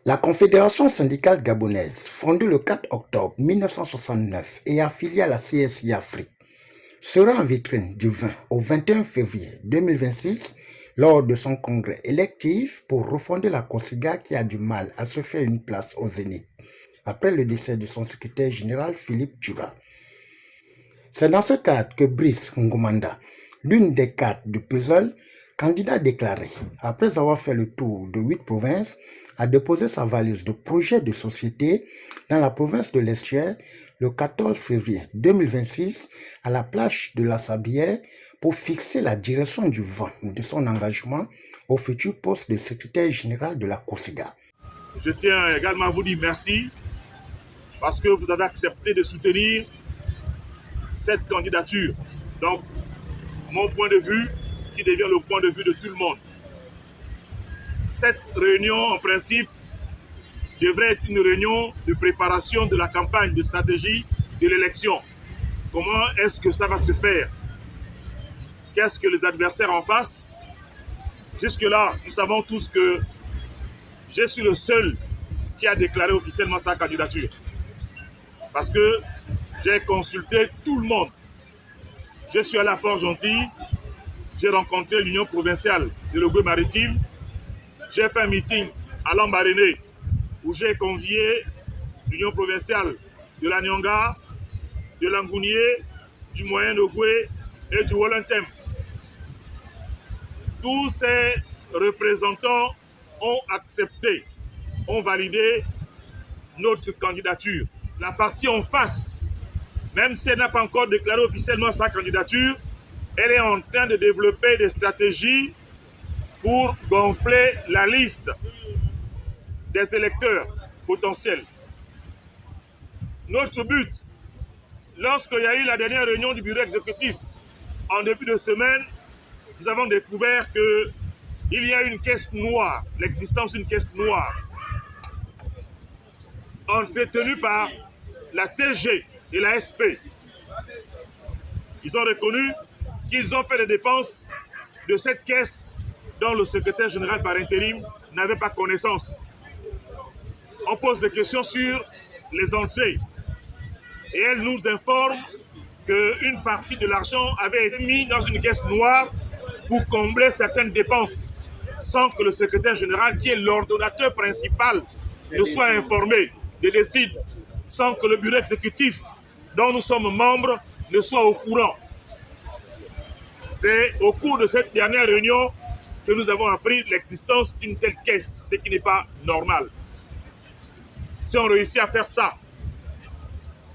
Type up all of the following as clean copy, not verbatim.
La Confédération syndicale gabonaise, fondée le 4 octobre 1969 et affiliée à la CSI Afrique, sera en vitrine du 20 au 21 février 2026 lors de son congrès électif pour refonder la COSIGA qui a du mal à se faire une place au Zénith, après le décès de son secrétaire général Philippe Djoula. C'est dans ce cadre que Brice Ngomanda, l'une des cartes du puzzle, candidat déclaré, après avoir fait le tour de 8 provinces, a déposé sa valise de projet de société dans la province de l'Estuaire le 14 février 2026 à la plage de la Sablière pour fixer la direction du vent de son engagement au futur poste de secrétaire général de la COSIGA. Je tiens également à vous dire merci parce que vous avez accepté de soutenir cette candidature. Donc, mon point de vue qui devient le point de vue de tout le monde. Cette réunion, en principe, devrait être une réunion de préparation de la campagne, de stratégie de l'élection. Comment est-ce que ça va se faire? Qu'est-ce que les adversaires en face? Jusque-là, nous savons tous que je suis le seul qui a déclaré officiellement sa candidature. Parce que j'ai consulté tout le monde. Je suis allé à Port-Gentil, j'ai rencontré l'Union provinciale de l'Ogooué maritime, j'ai fait un meeting à Lambaréné où j'ai convié l'Union provinciale de la Nyanga, de l'Angounié, du Moyen-Ogooué et du Wollentem. Tous ces représentants ont accepté, ont validé notre candidature. La partie en face, même si elle n'a pas encore déclaré officiellement sa candidature, elle est en train de développer des stratégies pour gonfler la liste des électeurs potentiels. Notre but, lorsqu'il y a eu la dernière réunion du bureau exécutif en début de semaine, nous avons découvert qu'il y a une caisse noire, l'existence d'une caisse noire, entretenue par la TG et la SP. Ils ont reconnu qu'ils ont fait des dépenses de cette caisse dont le secrétaire général par intérim n'avait pas connaissance. On pose des questions sur les entrées et elle nous informe qu'une partie de l'argent avait été mis dans une caisse noire pour combler certaines dépenses sans que le secrétaire général, qui est l'ordonnateur principal, ne soit informé des décides, sans que le bureau exécutif dont nous sommes membres ne soit au courant. C'est au cours de cette dernière réunion que nous avons appris l'existence d'une telle caisse, ce qui n'est pas normal. Si on réussit à faire ça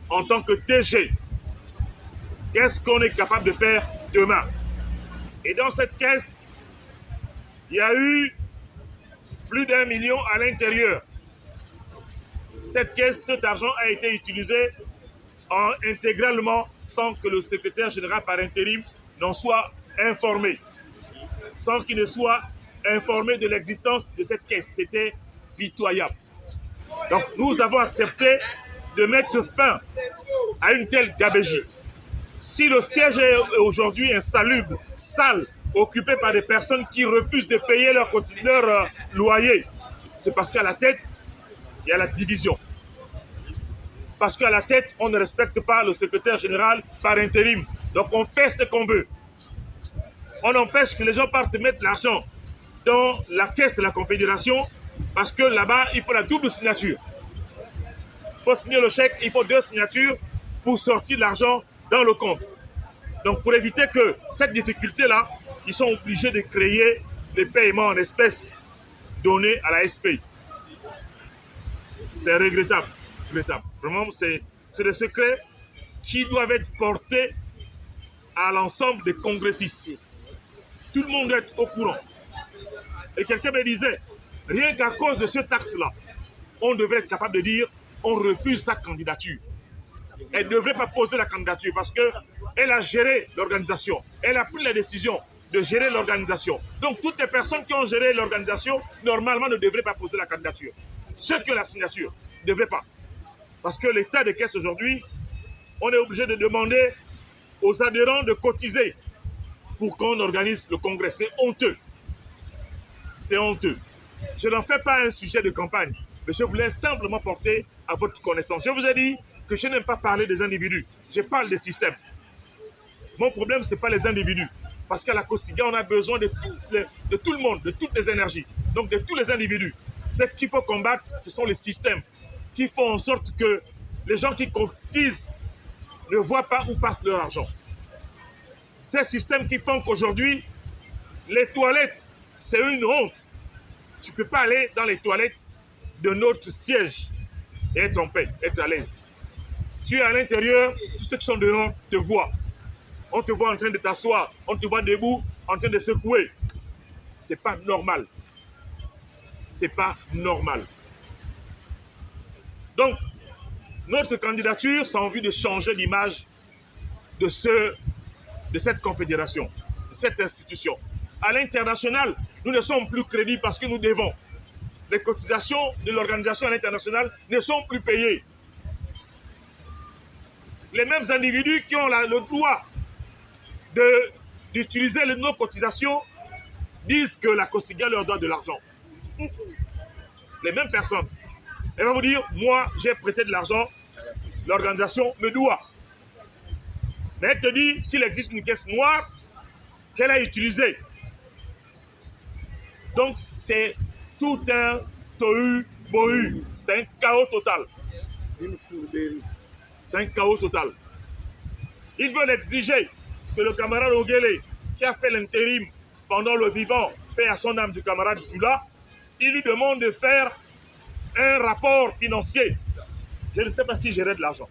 en tant que TG, qu'est-ce qu'on est capable de faire demain? Et dans cette caisse, il y a eu plus d'1 million à l'intérieur. Cette caisse, cet argent a été utilisé intégralement sans que le secrétaire général par intérim n'en soit informé, sans qu'il ne soit informé de l'existence de cette caisse. C'était pitoyable. Donc nous avons accepté de mettre fin à une telle gabegie. Si le siège est aujourd'hui insalubre, sale, occupé par des personnes qui refusent de payer leur loyer, c'est parce qu'à la tête, il y a la division. Parce qu'à la tête, on ne respecte pas le secrétaire général par intérim. Donc on fait ce qu'on veut. On empêche que les gens partent mettre l'argent dans la caisse de la Confédération parce que là-bas, il faut la double signature. Il faut signer le chèque, il faut 2 signatures pour sortir l'argent dans le compte. Donc pour éviter que cette difficulté-là, ils sont obligés de créer les paiements en espèces donnés à la SP. C'est regrettable. Vraiment, c'est des secrets qui doivent être portés à l'ensemble des congressistes. Tout le monde doit être au courant. Et quelqu'un me disait, rien qu'à cause de cet acte-là, on devrait être capable de dire, on refuse sa candidature. Elle ne devrait pas poser la candidature parce qu'elle a géré l'organisation. Elle a pris la décision de gérer l'organisation. Donc toutes les personnes qui ont géré l'organisation, normalement, ne devraient pas poser la candidature. Ceux qui ont la signature ne devraient pas. Parce que l'état de caisse aujourd'hui, on est obligé de demander aux adhérents de cotiser pour qu'on organise le congrès. C'est honteux. C'est honteux. Je n'en fais pas un sujet de campagne. Mais je voulais simplement porter à votre connaissance. Je vous ai dit que je n'aime pas parler des individus. Je parle des systèmes. Mon problème, ce n'est pas les individus. Parce qu'à la COSIGA, on a besoin de tout le monde, de toutes les énergies. Donc de tous les individus. Ce qu'il faut combattre, ce sont les systèmes qui font en sorte que les gens qui cotisent ne voient pas où passe leur argent. Ces systèmes qui font qu'aujourd'hui, les toilettes, c'est une honte. Tu ne peux pas aller dans les toilettes de notre siège et être en paix, être à l'aise. Tu es à l'intérieur, tous ceux qui sont dehors te voient. On te voit en train de t'asseoir, on te voit debout, en train de secouer. C'est pas normal. C'est pas normal. Donc, notre candidature, c'est en vue de changer l'image de cette confédération, de cette institution. À l'international, nous ne sommes plus crédibles parce que nous devons. Les cotisations de l'organisation à l'international ne sont plus payées. Les mêmes individus qui ont le droit d'utiliser nos cotisations disent que la COSIGA leur donne de l'argent. Les mêmes personnes. Elle va vous dire, moi, j'ai prêté de l'argent, l'organisation me doit. Mais elle te dit qu'il existe une caisse noire qu'elle a utilisée. Donc, c'est tout un tohu-bohu. C'est un chaos total. C'est un chaos total. Ils veulent exiger que le camarade Ogele, qui a fait l'intérim pendant le vivant, paix à son âme du camarade Dula, il lui demande de faire un rapport financier. Je ne sais pas s'il gérait de l'argent.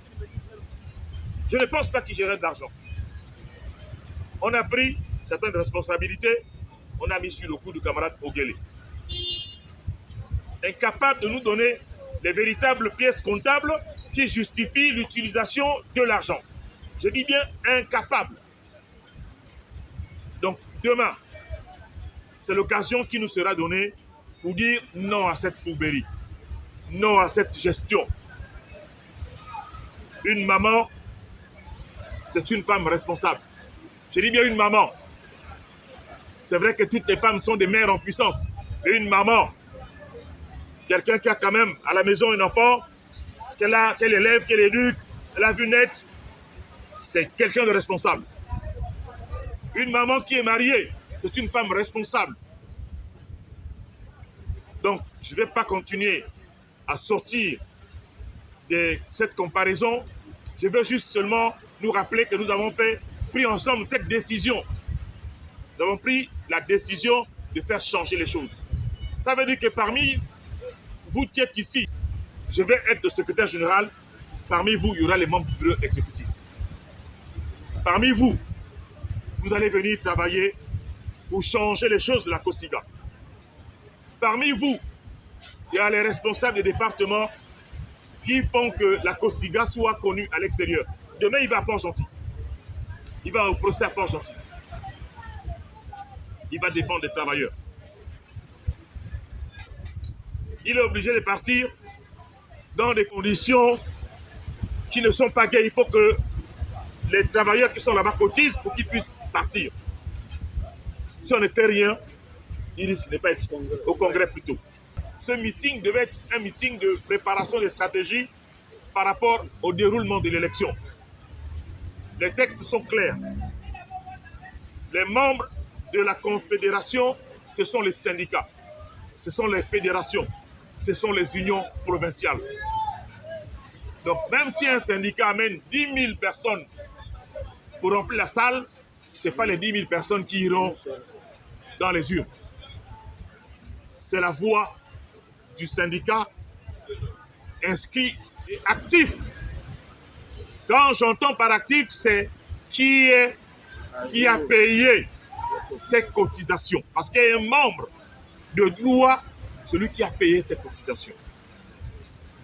Je ne pense pas qu'il gérait de l'argent. On a pris certaines responsabilités, on a mis sur le coup du camarade Ogele. Incapable de nous donner les véritables pièces comptables qui justifient l'utilisation de l'argent. Je dis bien incapable. Donc demain, c'est l'occasion qui nous sera donnée pour dire non à cette fourberie, non à cette gestion. Une maman, c'est une femme responsable. Je dis bien une maman. C'est vrai que toutes les femmes sont des mères en puissance. Mais une maman, quelqu'un qui a quand même à la maison un enfant, qu'elle élève, qu'elle éduque, elle a vu naître, c'est quelqu'un de responsable. Une maman qui est mariée, c'est une femme responsable. Donc, je ne vais pas continuer à sortir de cette comparaison. Je veux juste seulement nous rappeler que nous avons pris ensemble cette décision. Nous avons pris la décision de faire changer les choses. Ça veut dire que parmi vous qui êtes ici, je vais être le secrétaire général. Parmi vous, il y aura les membres du bureau exécutif. Parmi vous, vous allez venir travailler pour changer les choses de la COSIGA. Parmi vous, il y a les responsables des départements qui font que la COSIGA soit connue à l'extérieur. Demain, il va à Port-Gentil. Il va au procès à Port-Gentil. Il va défendre les travailleurs. Il est obligé de partir dans des conditions qui ne sont pas gaies. Il faut que les travailleurs qui sont là-bas cotisent pour qu'ils puissent partir. Si on ne fait rien, il risque de ne pas être au Congrès plus tôt. Ce meeting devait être un meeting de préparation des stratégies par rapport au déroulement de l'élection. Les textes sont clairs. Les membres de la Confédération, ce sont les syndicats, ce sont les fédérations, ce sont les unions provinciales. Donc même si un syndicat amène 10 000 personnes pour remplir la salle, ce n'est pas les 10 000 personnes qui iront dans les urnes. C'est la voix du syndicat inscrit et actif. Quand j'entends par actif, c'est qui a payé ses cotisations. Parce qu'il y a un membre de droit, celui qui a payé ses cotisations.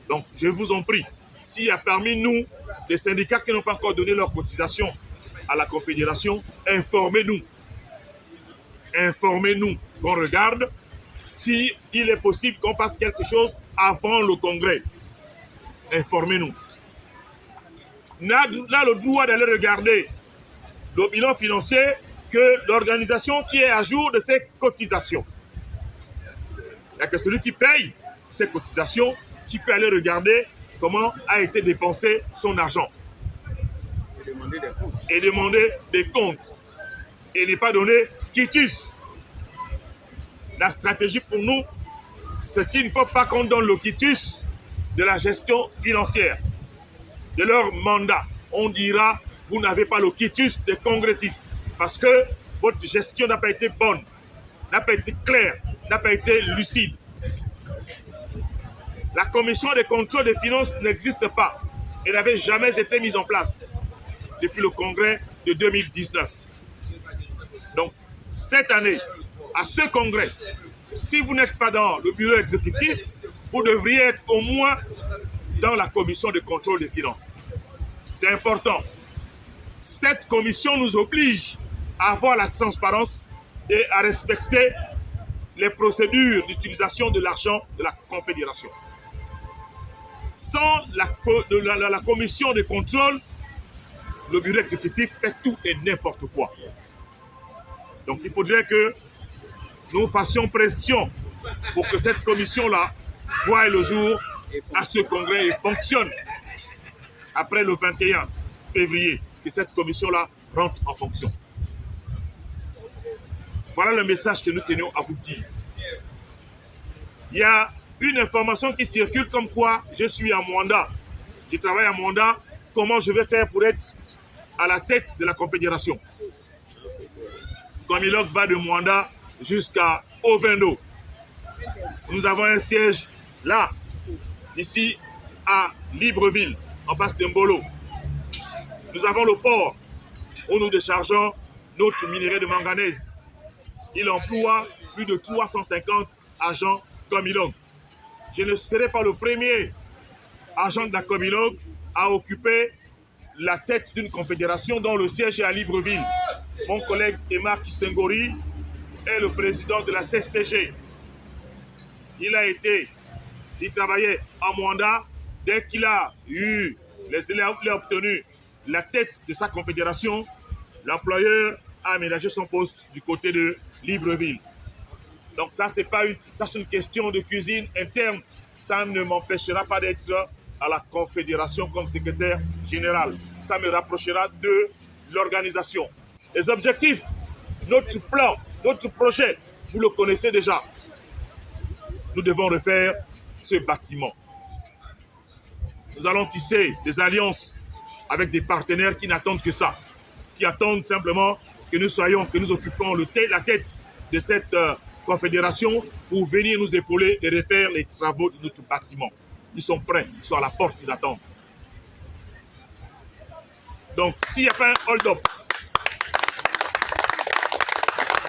Donc, je vous en prie, s'il y a parmi nous des syndicats qui n'ont pas encore donné leurs cotisations à la Confédération, informez-nous. Informez-nous, qu'on regarde s'il est possible qu'on fasse quelque chose avant le Congrès. Informez-nous. On a le droit d'aller regarder le bilan financier que l'organisation qui est à jour de ses cotisations. Il n'y a que celui qui paye ses cotisations, qui peut aller regarder comment a été dépensé son argent. Et demander des comptes. Et ne pas donner quitus. La stratégie pour nous, c'est qu'il ne faut pas qu'on donne le quitus de la gestion financière, de leur mandat. On dira, vous n'avez pas le quitus des congressistes parce que votre gestion n'a pas été bonne, n'a pas été claire, n'a pas été lucide. La commission de contrôle des finances n'existe pas. Elle n'avait jamais été mise en place depuis le congrès de 2019. Donc, cette année, à ce congrès, si vous n'êtes pas dans le bureau exécutif, vous devriez être au moins dans la commission de contrôle des finances. C'est important. Cette commission nous oblige à avoir la transparence et à respecter les procédures d'utilisation de l'argent de la Confédération. Sans la commission de contrôle, le bureau exécutif fait tout et n'importe quoi. Donc il faudrait que nous fassions pression pour que cette commission-là voie le jour à ce congrès et fonctionne après le 21 février, que cette commission-là rentre en fonction. Voilà le message que nous tenions à vous dire. Il y a une information qui circule comme quoi je suis à Mwanda. Je travaille à Mwanda. Comment je vais faire pour être à la tête de la Confédération? Comilog va de Mwanda jusqu'à Ovendo. Nous avons un siège là, ici à Libreville, en face de Mbolo. Nous avons le port où nous déchargeons notre minerai de manganèse. Il emploie plus de 350 agents Comilog. Je ne serai pas le premier agent de la Comilog à occuper la tête d'une confédération dont le siège est à Libreville. Mon collègue Emar Kisengori est le président de la CSTG. Il travaillait à Mwanda. Dès qu'il a obtenu la tête de sa confédération, l'employeur a aménagé son poste du côté de Libreville. Donc ça, c'est une question de cuisine interne. Ça ne m'empêchera pas d'être à la Confédération comme secrétaire général. Ça me rapprochera de l'organisation. Les objectifs, notre plan, notre projet, vous le connaissez déjà. Nous devons refaire ce bâtiment. Nous allons tisser des alliances avec des partenaires qui n'attendent que ça, qui attendent simplement que nous occupions la tête de cette confédération pour venir nous épauler et refaire les travaux de notre bâtiment. Ils sont prêts, ils sont à la porte, ils attendent. Donc, s'il n'y a pas un hold-up.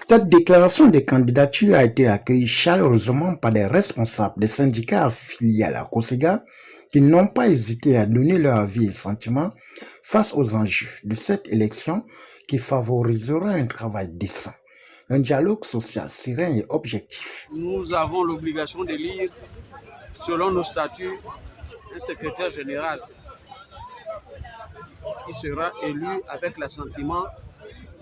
Cette déclaration de candidature a été accueillie chaleureusement par des responsables des syndicats affiliés à la COSEGA qui n'ont pas hésité à donner leur avis et sentiments face aux enjeux de cette élection qui favorisera un travail décent, un dialogue social serein et objectif. Nous avons l'obligation d'élire, selon nos statuts, un secrétaire général qui sera élu avec l'assentiment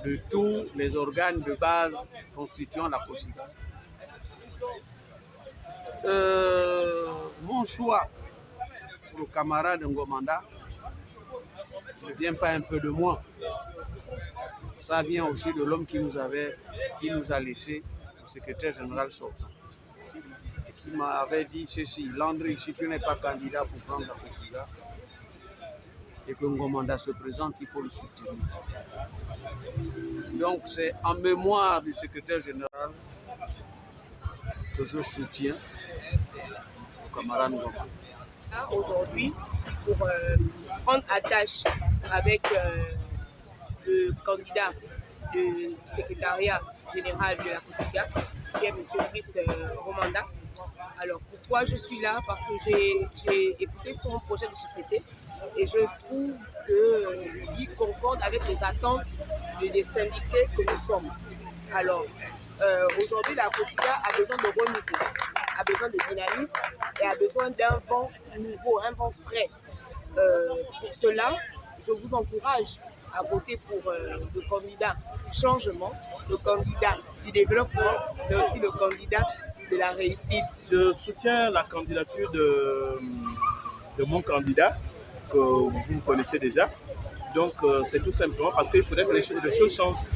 de tous les organes de base constituant la COSEGA. Mon choix pour le camarade Ngomanda ne vient pas un peu de moi. Ça vient aussi de l'homme qui nous a laissé, le secrétaire général sortant, et qui m'avait dit ceci: Landry, si tu n'es pas candidat pour prendre la COSEGA et que Ngomanda se présente, il faut le soutenir. Donc c'est en mémoire du secrétaire général que je soutiens le camarade Ngomanda. Aujourd'hui, pour prendre attache avec le candidat du secrétariat général de la COSEGA, qui est M. Brice Romanda. Alors pourquoi je suis là? Parce que j'ai écouté son projet de société et je trouve qu'il concorde avec les attentes des syndiqués que nous sommes. Alors aujourd'hui, la COSEGA a besoin de renouveau, a besoin de dynamisme et a besoin d'un vent nouveau, un vent frais. Pour cela, je vous encourage à voter pour le candidat du changement, le candidat du développement, mais aussi le candidat de la réussite? Je soutiens la candidature de mon candidat, que vous connaissez déjà. Donc, c'est tout simplement parce qu'il faudrait que les choses changent.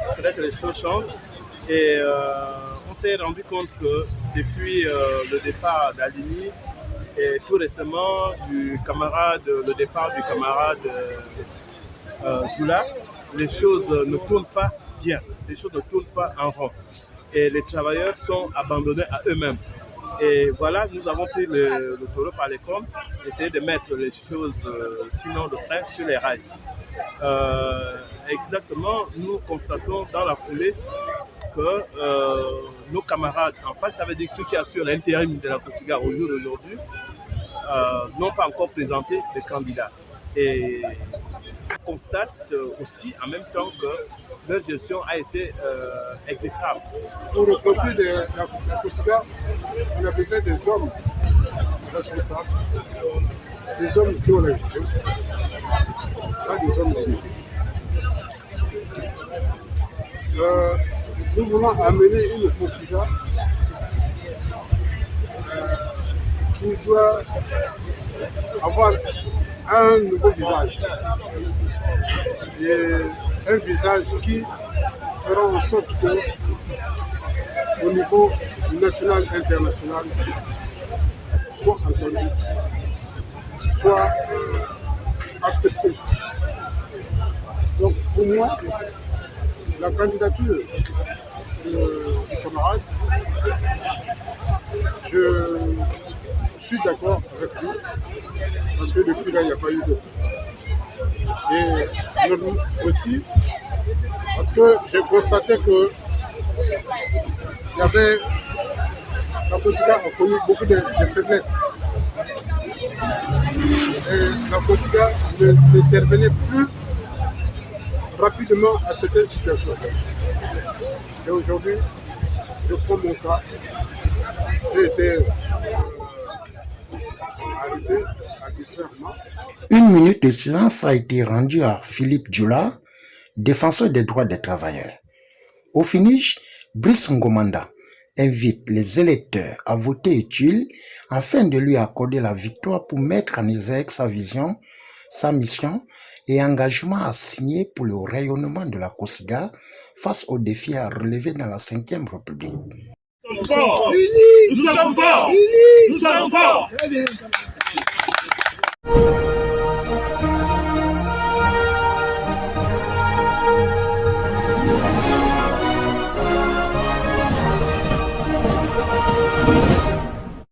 Il faudrait que les choses changent. Et on s'est rendu compte que depuis le départ d'Alini et tout récemment le départ du camarade Djoula, les choses ne tournent pas bien, les choses ne tournent pas en rond. Et les travailleurs sont abandonnés à eux-mêmes. Et voilà, nous avons pris le taureau par les cornes, essayer de mettre les choses, sinon le train, sur les rails. Exactement, nous constatons dans la foulée que nos camarades en face, ça veut dire ceux qui assurent l'intérim de la COSIGA au jour d'aujourd'hui, n'ont pas encore présenté de candidats. Et on constate aussi en même temps que leur gestion a été exécrable. Pour reconstruire la COSIGA, on a besoin des hommes responsables, des hommes qui ont la vision, pas des hommes d'unité. Nous voulons amener une COSIGA qui doit avoir un nouveau visage. Et un visage qui fera en sorte que, au niveau national et international, soit entendu, soit accepté. Donc pour moi, la candidature du camarade, je suis d'accord avec lui, parce que depuis là, il n'y a pas eu de... Et aussi, parce que j'ai constaté que il y avait, la COSIGA a connu beaucoup de faiblesses. Et la COSIGA n'intervenait plus rapidement à certaines situations. Et aujourd'hui, je prends mon cas. J'ai été arrêté arbitrairement. Une minute de silence a été rendue à Philippe Djoula, défenseur des droits des travailleurs. Au finish, Brice Ngomanda invite les électeurs à voter utile afin de lui accorder la victoire pour mettre en exergue sa vision, sa mission et engagement à signer pour le rayonnement de la COSIGA face aux défis à relever dans la 5e République. Nous sommes forts! Nous sommes forts! Nous sommes forts!